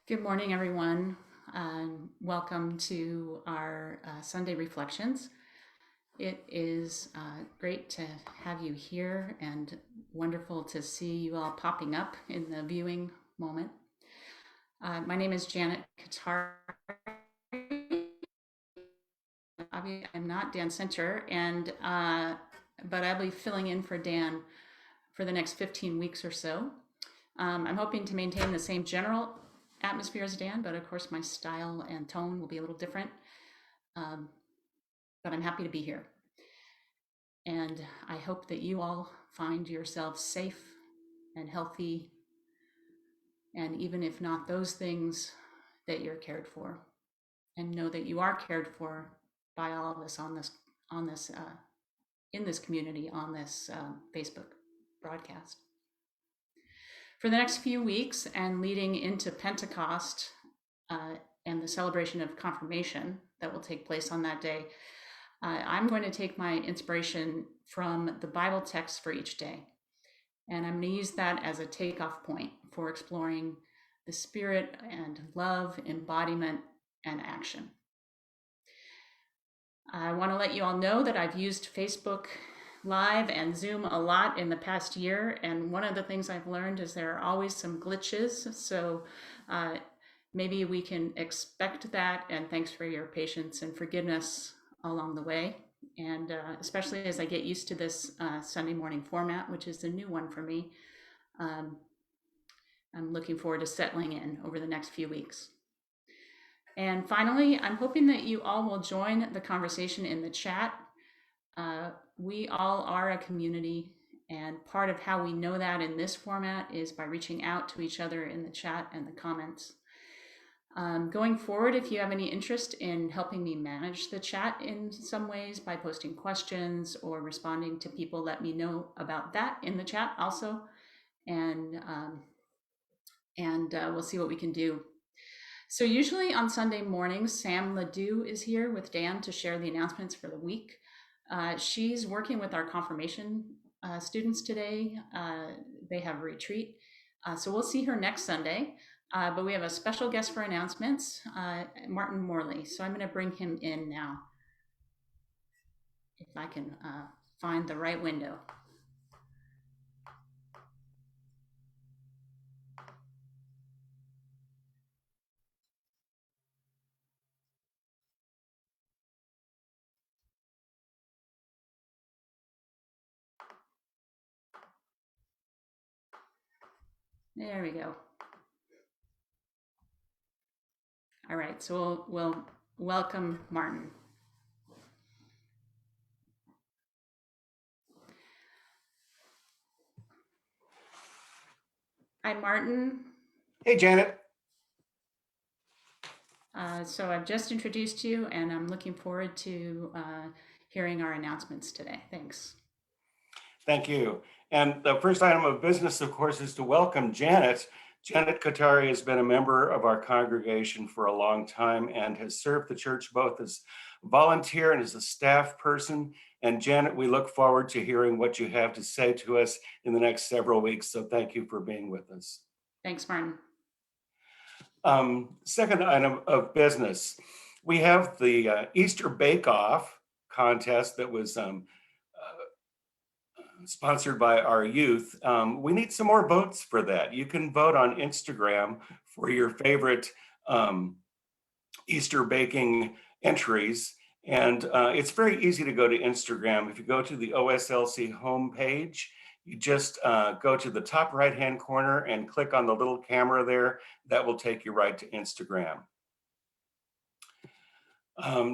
Good morning, everyone. Welcome to our Sunday Reflections. It is great to have you here and wonderful to see you all popping up in the viewing moment. My name is Janet Katari. I'm not Dan Center, but I'll be filling in for Dan for the next 15 weeks or so. I'm hoping to maintain the same general atmosphere as Dan, but of course my style and tone will be a little different. But I'm happy to be here. And I hope that you all find yourselves safe and healthy, and even if not those things, that you're cared for, and know that you are cared for by all of us in this community, on this Facebook broadcast. For the next few weeks and leading into Pentecost and the celebration of confirmation that will take place on that day, I'm going to take my inspiration from the Bible text for each day. And I'm going to use that as a takeoff point for exploring the spirit and love, embodiment, and action. I want to let you all know that I've used Facebook Live and Zoom a lot in the past year. And one of the things I've learned is there are always some glitches. So maybe we can expect that. And thanks for your patience and forgiveness along the way. And especially as I get used to this Sunday morning format, which is a new one for me, I'm looking forward to settling in over the next few weeks. And finally, I'm hoping that you all will join the conversation in the chat. We all are a community, and part of how we know that in this format is by reaching out to each other in the chat and the comments. Going forward, if you have any interest in helping me manage the chat in some ways by posting questions or responding to people, let me know about that in the chat also. And we'll see what we can do. So usually on Sunday mornings, Sam Ledoux is here with Dan to share the announcements for the week. She's working with our confirmation students today. They have a retreat. So we'll see her next Sunday. But we have a special guest for announcements, Martin Morley. So I'm going to bring him in now, if I can find the right window. There we go. All right, so we'll welcome Martin. Hi, Martin. Hey, Janet. So I've just introduced you, and I'm looking forward to hearing our announcements today. Thanks. Thank you. And the first item of business, of course, is to welcome Janet. Janet Katari has been a member of our congregation for a long time and has served the church both as a volunteer and as a staff person. And Janet, we look forward to hearing what you have to say to us in the next several weeks. So thank you for being with us. Thanks, Martin. Second item of business, we have the Easter Bake Off contest that was sponsored by our youth. We need some more votes for that. You can vote on Instagram for your favorite Easter baking entries. And it's very easy to go to Instagram. If you go to the OSLC homepage, you just go to the top right-hand corner and click on the little camera there. That will take you right to Instagram.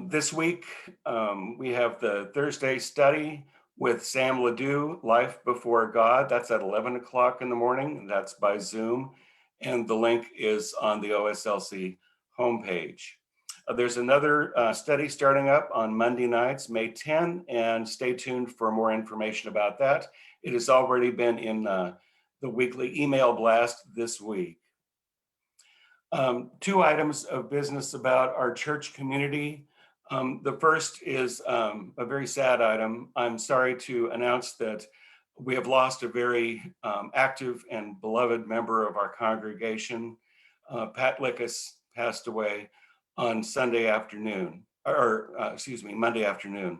This week, we have the Thursday study with Sam Ledoux, Life Before God. That's at 11 o'clock in the morning. That's by Zoom. And the link is on the OSLC homepage. There's another study starting up on Monday nights, May 10, and stay tuned for more information about that. It has already been in the weekly email blast this week. Two items of business about our church community. The first is a very sad item. I'm sorry to announce that we have lost a very active and beloved member of our congregation. Pat Lickus passed away on Sunday afternoon, or excuse me, Monday afternoon.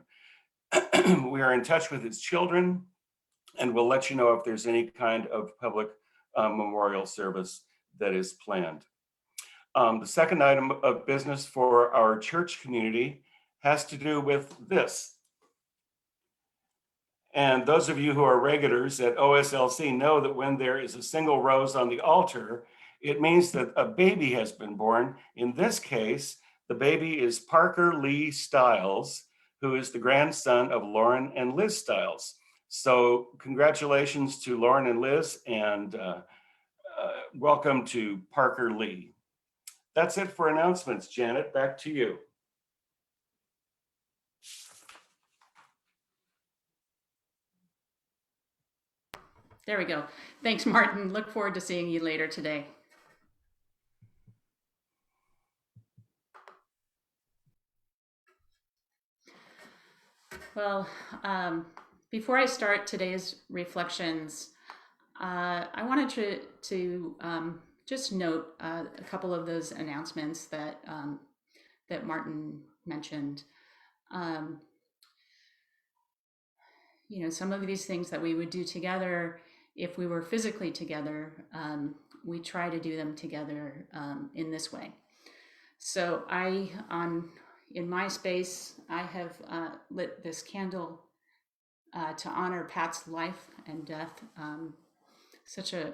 We are in touch with his children, and we'll let you know if there's any kind of public memorial service that is planned. The second item of business for our church community has to do with this. And those of you who are regulars at OSLC know that when there is a single rose on the altar, it means that a baby has been born. In this case, the baby is Parker Lee Stiles, who is the grandson of Lauren and Liz Stiles. So congratulations to Lauren and Liz, and welcome to Parker Lee. That's it for announcements. Janet, back to you. There we go. Thanks, Martin. Look forward to seeing you later today. Well, before I start today's reflections, I wanted to just note a couple of those announcements that that Martin mentioned. You know, some of these things that we would do together if we were physically together, we try to do them together in this way. So in my space, I have lit this candle to honor Pat's life and death. Such a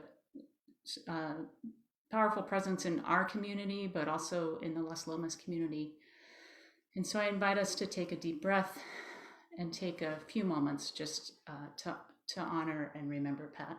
powerful presence in our community, but also in the Las Lomas community. And so I invite us to take a deep breath and take a few moments just to honor and remember Pat.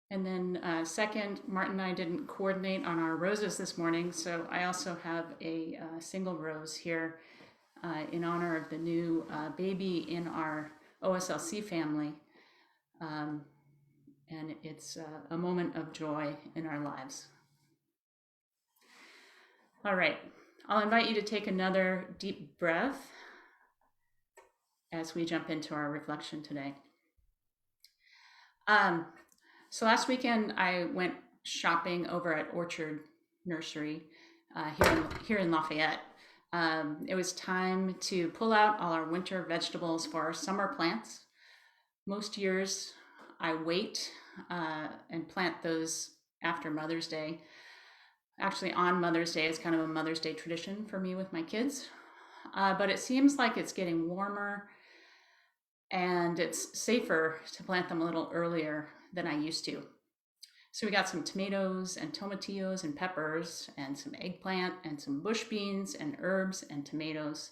And then second, Martin and I didn't coordinate on our roses this morning, so I also have a single rose here in honor of the new baby in our OSLC family. And it's a moment of joy in our lives. All right, I'll invite you to take another deep breath as we jump into our reflection today. So last weekend I went shopping over at Orchard Nursery here in Lafayette. It was time to pull out all our winter vegetables for our summer plants. Most years I wait and plant those after Mother's Day. Actually, on Mother's Day, it's kind of a Mother's Day tradition for me with my kids. But it seems like it's getting warmer and it's safer to plant them a little earlier than I used to. So we got some tomatoes and tomatillos and peppers and some eggplant and some bush beans and herbs and tomatoes.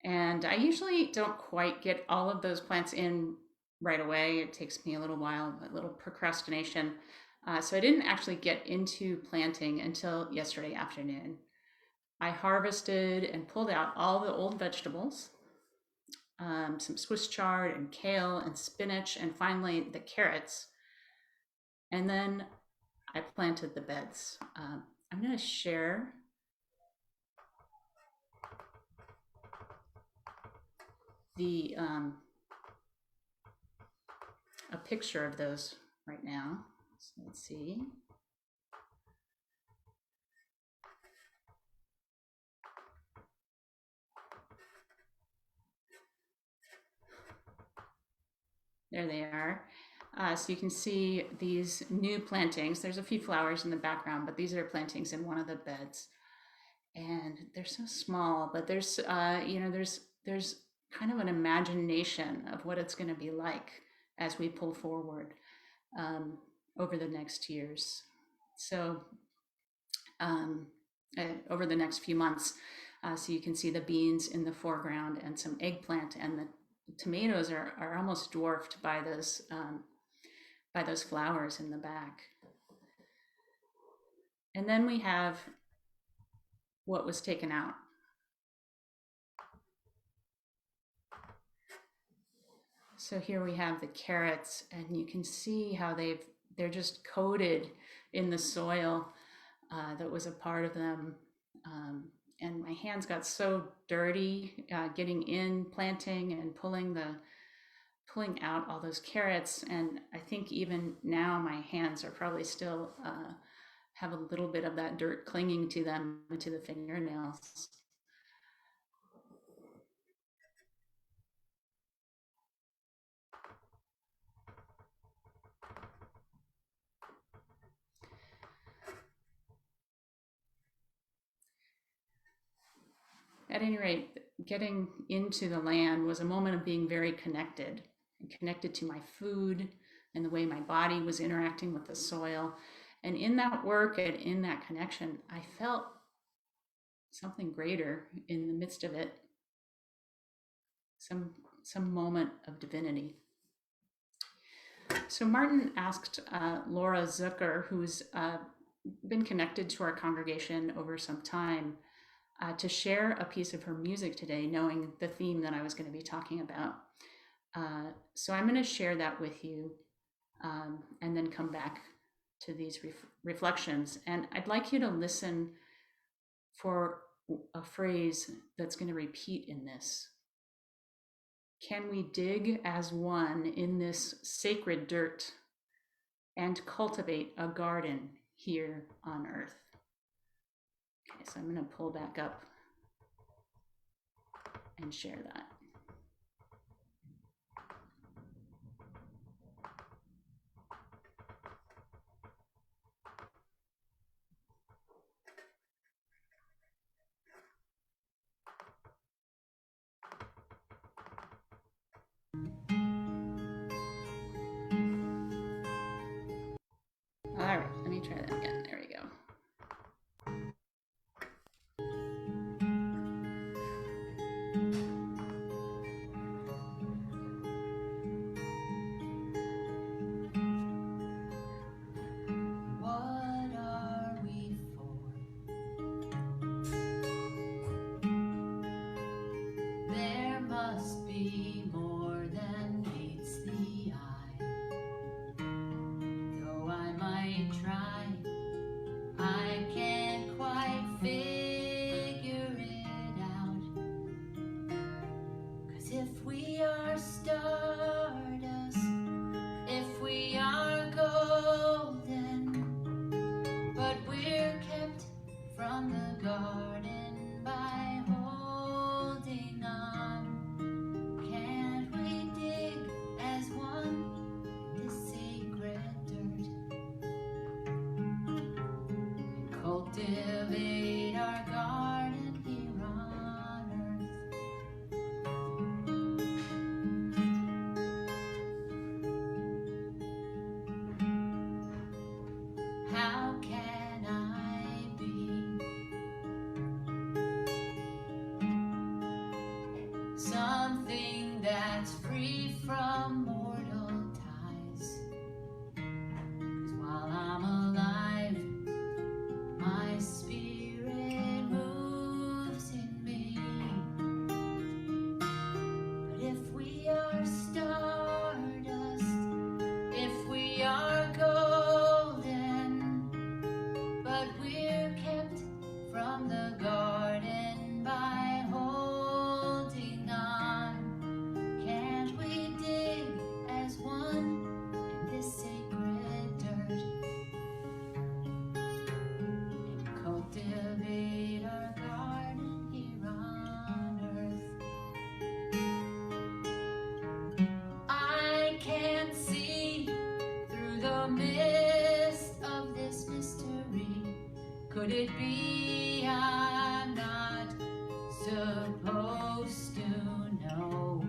And I usually don't quite get all of those plants in right away. It takes me a little while, a little procrastination. So I didn't actually get into planting until yesterday afternoon. I harvested and pulled out all the old vegetables, some Swiss chard and kale and spinach, and finally the carrots. And then I planted the beds. I'm going to share a picture of those right now. So let's see. There they are. So you can see these new plantings. There's a few flowers in the background, but these are plantings in one of the beds. And they're so small, but there's there's kind of an imagination of what it's going to be like as we pull forward over the next years. So over the next few months, so you can see the beans in the foreground and some eggplant, and the tomatoes are almost dwarfed by those flowers in the back. And then we have what was taken out. So here we have the carrots, and you can see how they've they're just coated in the soil that was a part of them. And my hands got so dirty getting in, planting, and pulling out all those carrots. And I think even now my hands are probably still have a little bit of that dirt clinging to them, to the fingernails. At any rate, getting into the land was a moment of being very connected, connected to my food and the way my body was interacting with the soil. And in that work and in that connection, I felt something greater in the midst of it, some moment of divinity. So Martin asked Laura Zucker, who's been connected to our congregation over some time, to share a piece of her music today, knowing the theme that I was going to be talking about. So I'm going to share that with you and then come back to these reflections. And I'd like you to listen for a phrase that's going to repeat in this. Can we dig as one in this sacred dirt and cultivate a garden here on earth? Okay, so I'm going to pull back up and share that. All right, let me try that again. There we go. What are we for? There must be more than meets the eye. Though I might try, I can't quite figure it out. 'Cause if we are stardust, if we are golden, but we're kept from the garden by holding on, can't we dig as one this sacred dirt and cultivate our garden here on earth? How can I be something that's free from mortal ties? 'Cause while I'm alive, my spirit moves in me. But if we are stardust, if we are golden, but we're kept from the garden by holding on, can't we dig as one in this sacred dirt and cultivate our garden here on earth? I can't see through the mist of this mystery. Could it be I'm not supposed to know?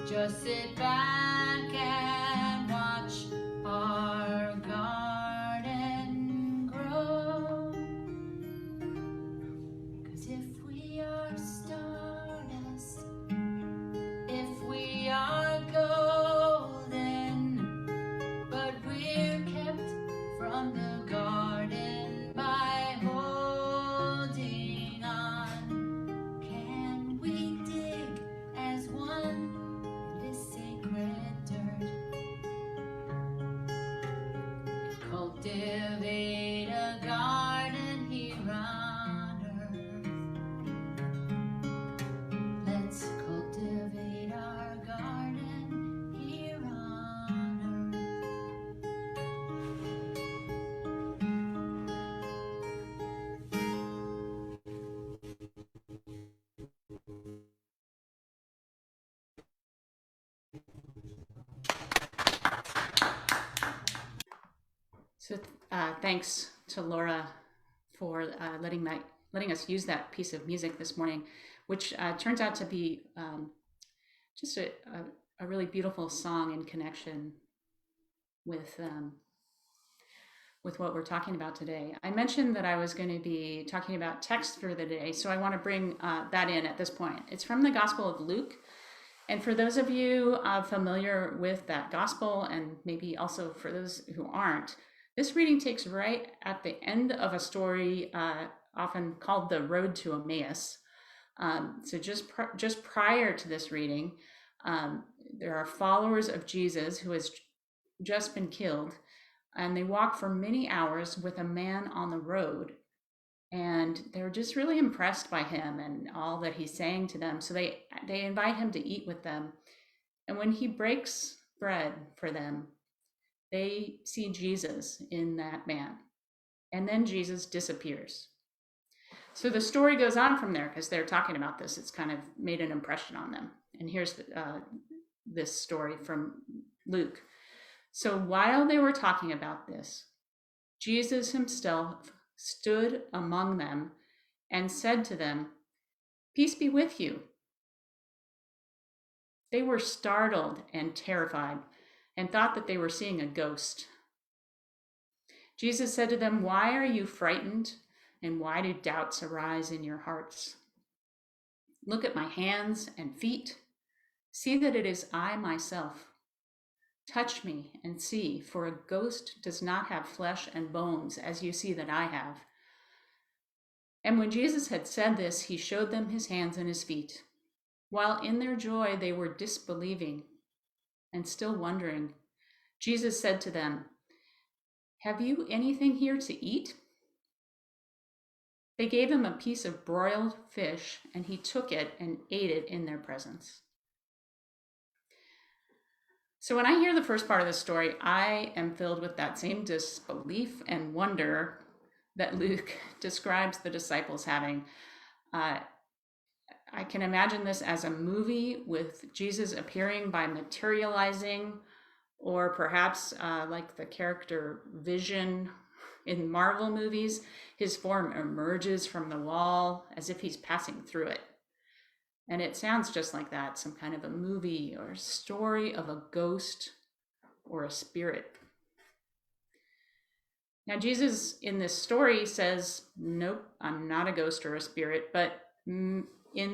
Just sit back and watch our garden grow. 'Cause if we are stardust, if we are golden, but we're kept from the garden by holding on, can we dig as one in this sacred So thanks to Laura for letting us use that piece of music this morning, which turns out to be just a really beautiful song in connection with what we're talking about today. I mentioned that I was going to be talking about text for the day, so I want to bring that in at this point. It's from the Gospel of Luke. And for those of you familiar with that gospel, and maybe also for those who aren't, this reading takes right at the end of a story often called the Road to Emmaus. So just prior to this reading, there are followers of Jesus who has just been killed, and they walk for many hours with a man on the road. And they're just really impressed by him and all that he's saying to them. So they invite him to eat with them. And when he breaks bread for them, they see Jesus in that man. And then Jesus disappears. So the story goes on from there because they're talking about this. It's kind of made an impression on them. And here's this story from Luke. So while they were talking about this, Jesus himself stood among them and said to them, "Peace be with you." They were startled and terrified and thought that they were seeing a ghost. Jesus said to them, "Why are you frightened, and why do doubts arise in your hearts? Look at my hands and feet. See that it is I myself. Touch me and see, for a ghost does not have flesh and bones, as you see that I have." And when Jesus had said this, he showed them his hands and his feet. While in their joy they were disbelieving and still wondering, Jesus said to them, "Have you anything here to eat?" They gave him a piece of broiled fish, and he took it and ate it in their presence. So when I hear the first part of this story, I am filled with that same disbelief and wonder that Luke describes the disciples having. I can imagine this as a movie with Jesus appearing by materializing, or perhaps like the character Vision in Marvel movies, his form emerges from the wall as if he's passing through it. And it sounds just like that, some kind of a movie or a story of a ghost or a spirit. Now, Jesus in this story says, "Nope, I'm not a ghost or a spirit," but in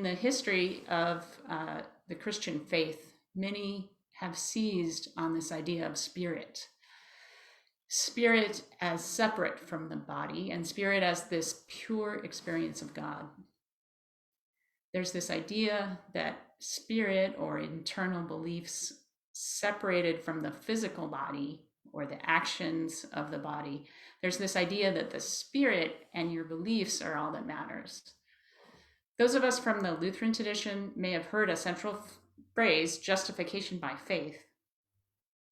the history of the Christian faith, many have seized on this idea of spirit. Spirit as separate from the body, and spirit as this pure experience of God. There's this idea that spirit or internal beliefs separated from the physical body or the actions of the body. There's this idea that the spirit and your beliefs are all that matters. Those of us from the Lutheran tradition may have heard a central phrase, justification by faith.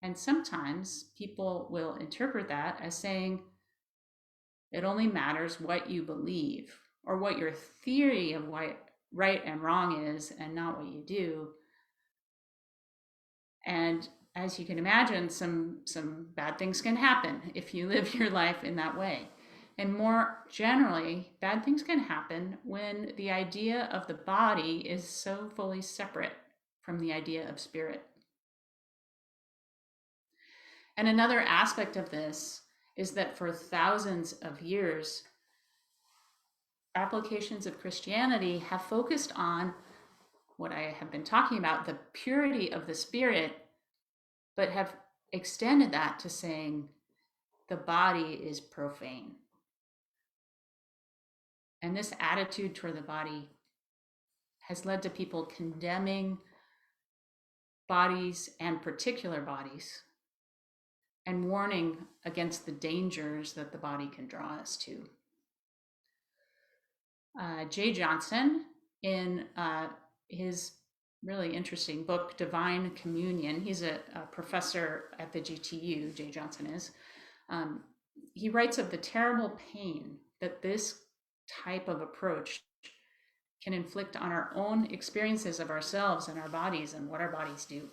And sometimes people will interpret that as saying it only matters what you believe or what your theory of what right and wrong is and not what you do. And as you can imagine, some bad things can happen if you live your life in that way. And more generally, bad things can happen when the idea of the body is so fully separate from the idea of spirit. And another aspect of this is that for thousands of years, applications of Christianity have focused on what I have been talking about, the purity of the spirit, but have extended that to saying the body is profane. And this attitude toward the body has led to people condemning bodies and particular bodies and warning against the dangers that the body can draw us to. Jay Johnson, in his really interesting book, Divine Communion, he's a professor at the GTU, Jay Johnson is, he writes of the terrible pain that this type of approach can inflict on our own experiences of ourselves and our bodies and what our bodies do.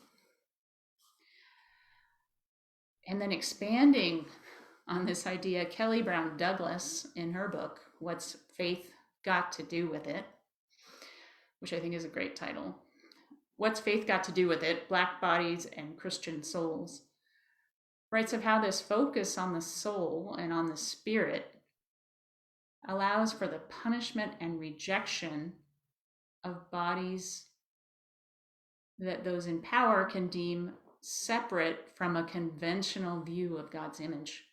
And then expanding on this idea. Kelly Brown Douglas, in her book, What's Faith Got to Do with It, which I think is a great title. What's Faith Got to Do with It? Black Bodies and Christian Souls, writes of how this focus on the soul and on the spirit allows for the punishment and rejection of bodies that those in power can deem separate from a conventional view of God's image.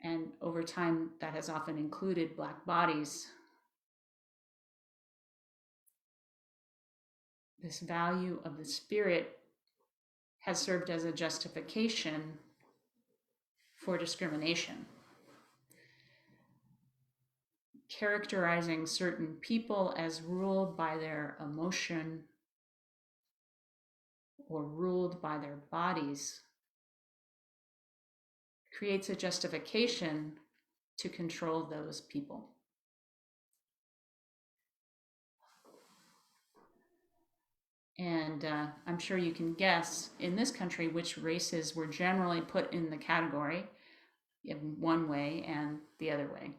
And over time, that has often included Black bodies. This value of the spirit has served as a justification for discrimination, characterizing certain people as ruled by their emotion or ruled by their bodies creates a justification to control those people. And I'm sure you can guess in this country which races were generally put in the category in one way and the other way.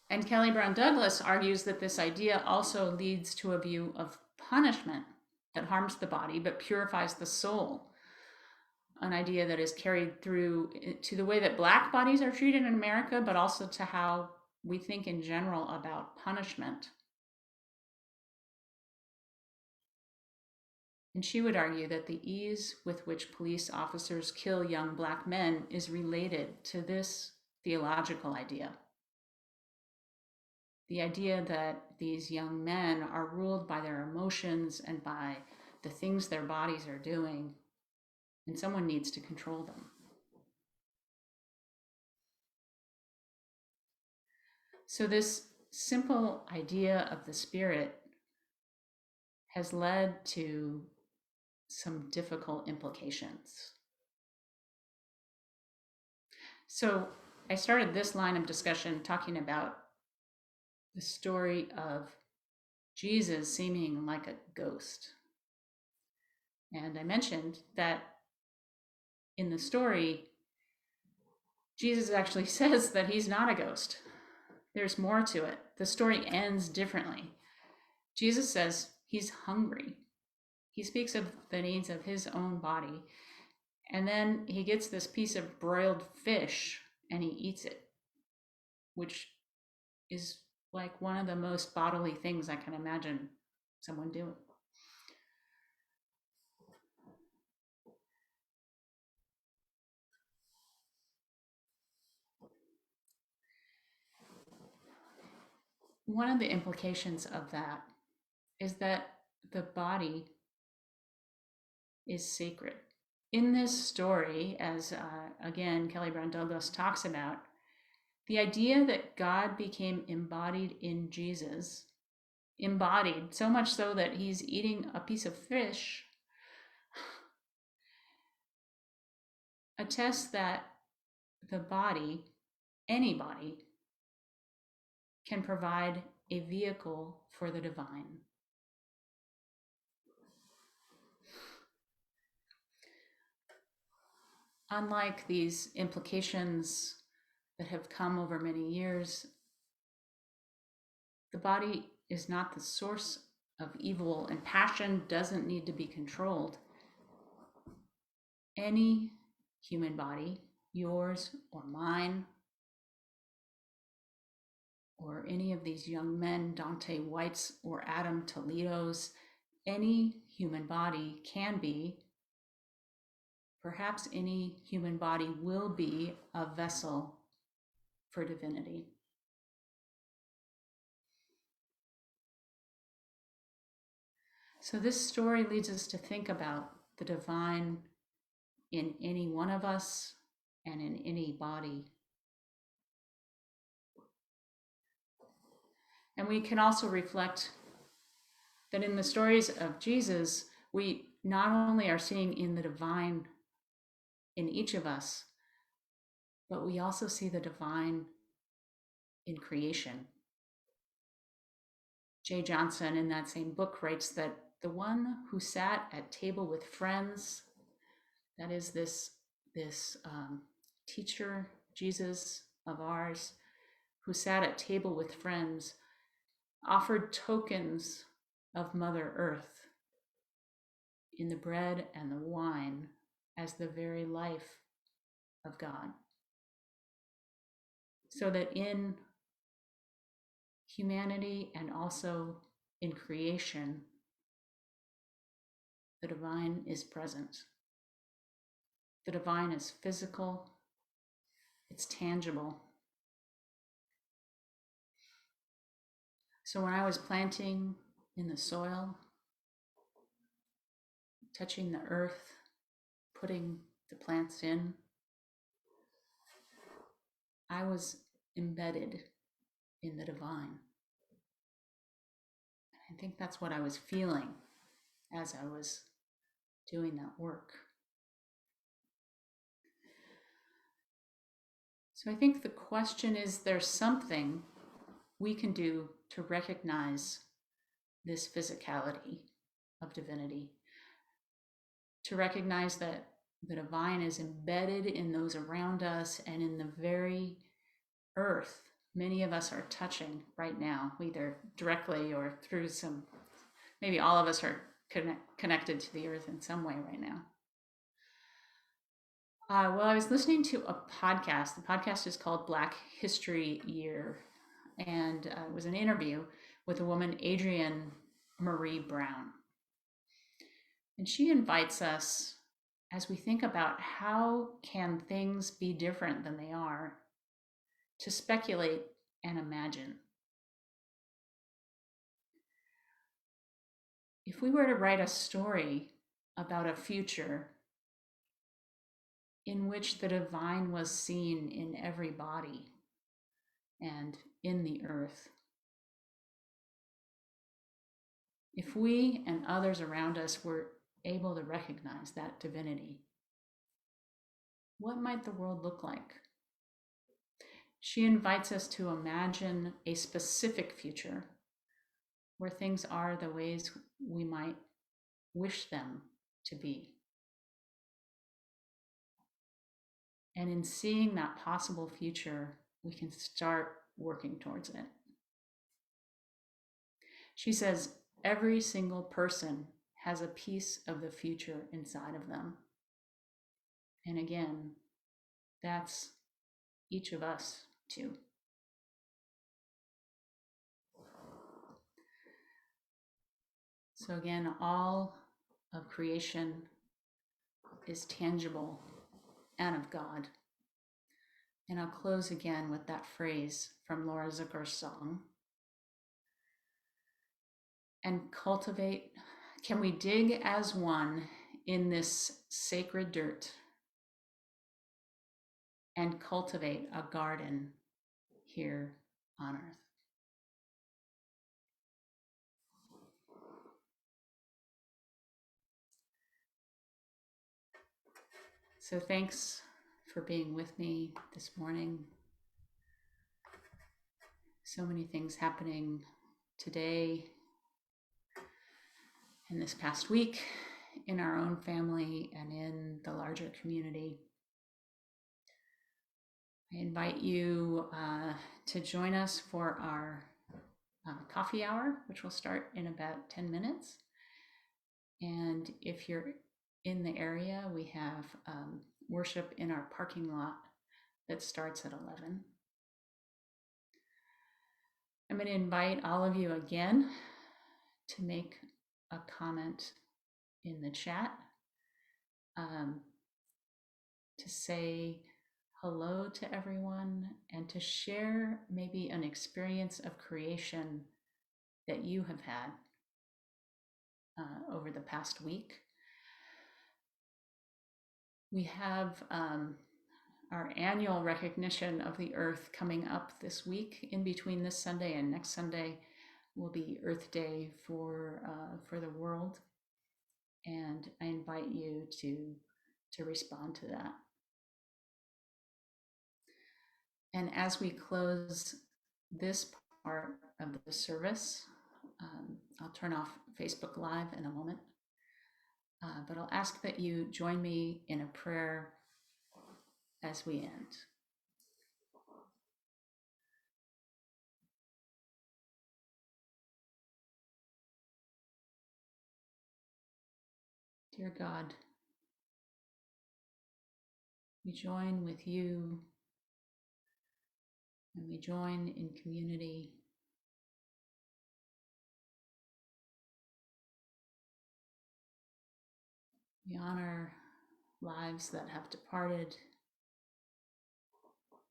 And Kelly Brown Douglas argues that this idea also leads to a view of punishment that harms the body but purifies the soul, an idea that is carried through to the way that Black bodies are treated in America, but also to how we think in general about punishment. And she would argue that the ease with which police officers kill young Black men is related to this theological idea. The idea that these young men are ruled by their emotions and by the things their bodies are doing, and someone needs to control them. So this simple idea of the spirit has led to some difficult implications. So I started this line of discussion talking about the story of Jesus seeming like a ghost. And I mentioned that in the story, Jesus actually says that he's not a ghost. There's more to it. The story ends differently. Jesus says he's hungry. He speaks of the needs of his own body. And then he gets this piece of broiled fish and he eats it, which is like one of the most bodily things I can imagine someone doing. One of the implications of that is that the body is sacred. In this story, as again, Kelly Brown Douglas talks about, the idea that God became embodied in Jesus, embodied so much so that he's eating a piece of fish, attests that the body, any body, can provide a vehicle for the divine. Unlike these implications that have come over many years, the body is not the source of evil, and passion doesn't need to be controlled. Any human body, yours or mine, or any of these young men, Dante White's or Adam Toledo's, any human body can be, perhaps any human body will be, a vessel for divinity. So this story leads us to think about the divine in any one of us and in any body. And we can also reflect that in the stories of Jesus, we not only are seeing in the divine in each of us, but we also see the divine in creation. Jay Johnson, in that same book, writes that the one who sat at table with friends That is this teacher, Jesus of ours, who sat at table with friends, offered tokens of Mother Earth in the bread and the wine as the very life of God. So that in humanity and also in creation, the divine is present. The divine is physical, it's tangible. So when I was planting in the soil, touching the earth, putting the plants in, I was embedded in the divine. I think that's what I was feeling as I was doing that work. So I think the question is, there's something we can do to recognize this physicality of divinity, to recognize that the divine is embedded in those around us and in the very earth many of us are touching right now, either directly or through some, maybe all of us are connected to the earth in some way right now. Well, I was listening to a podcast. The podcast is called Black History Year, and it was an interview with a woman, Adrienne Marie Brown. And she invites us, as we think about how can things be different than they are, to speculate and imagine. If we were to write a story about a future in which the divine was seen in every body and in the earth, if we and others around us were able to recognize that divinity, what might the world look like? She invites us to imagine a specific future where things are the ways we might wish them to be. And in seeing that possible future, we can start working towards it. She says, every single person has a piece of the future inside of them. And again, that's each of us too. So again, all of creation is tangible and of God. And I'll close again with that phrase from Laura Zucker's song. And cultivate, can we dig as one in this sacred dirt and cultivate a garden here on earth? So thanks for being with me this morning. So many things happening today and this past week in our own family and in the larger community. I invite you to join us for our coffee hour, which will start in about 10 minutes. And if you're in the area, we have worship in our parking lot that starts at 11. I'm going to invite all of you again to make a comment in the chat, to say hello to everyone and to share maybe an experience of creation that you have had over the past week. We have our annual recognition of the Earth coming up this week. In between this Sunday and next Sunday will be Earth Day for the world, and I invite you to respond to that. And as we close this part of the service, I'll turn off Facebook Live in a moment. But I'll ask that you join me in a prayer as we end. Dear God, we join with you and we join in community. We honor lives that have departed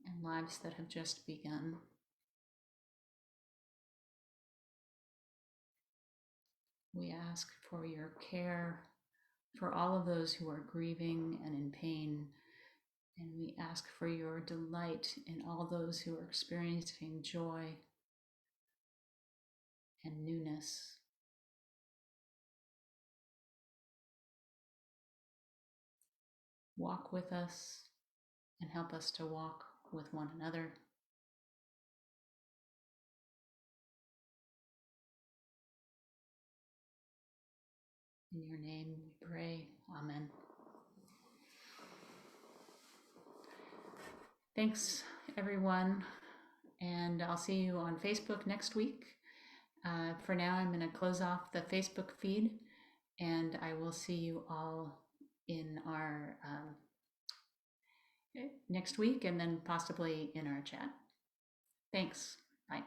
and lives that have just begun. We ask for your care for all of those who are grieving and in pain, and we ask for your delight in all those who are experiencing joy and newness. Walk with us and help us to walk with one another. In your name we pray. Amen. Thanks, everyone. And I'll see you on Facebook next week. For now, I'm going to close off the Facebook feed, and I will see you all in our next week and then possibly in our chat. Thanks. Bye.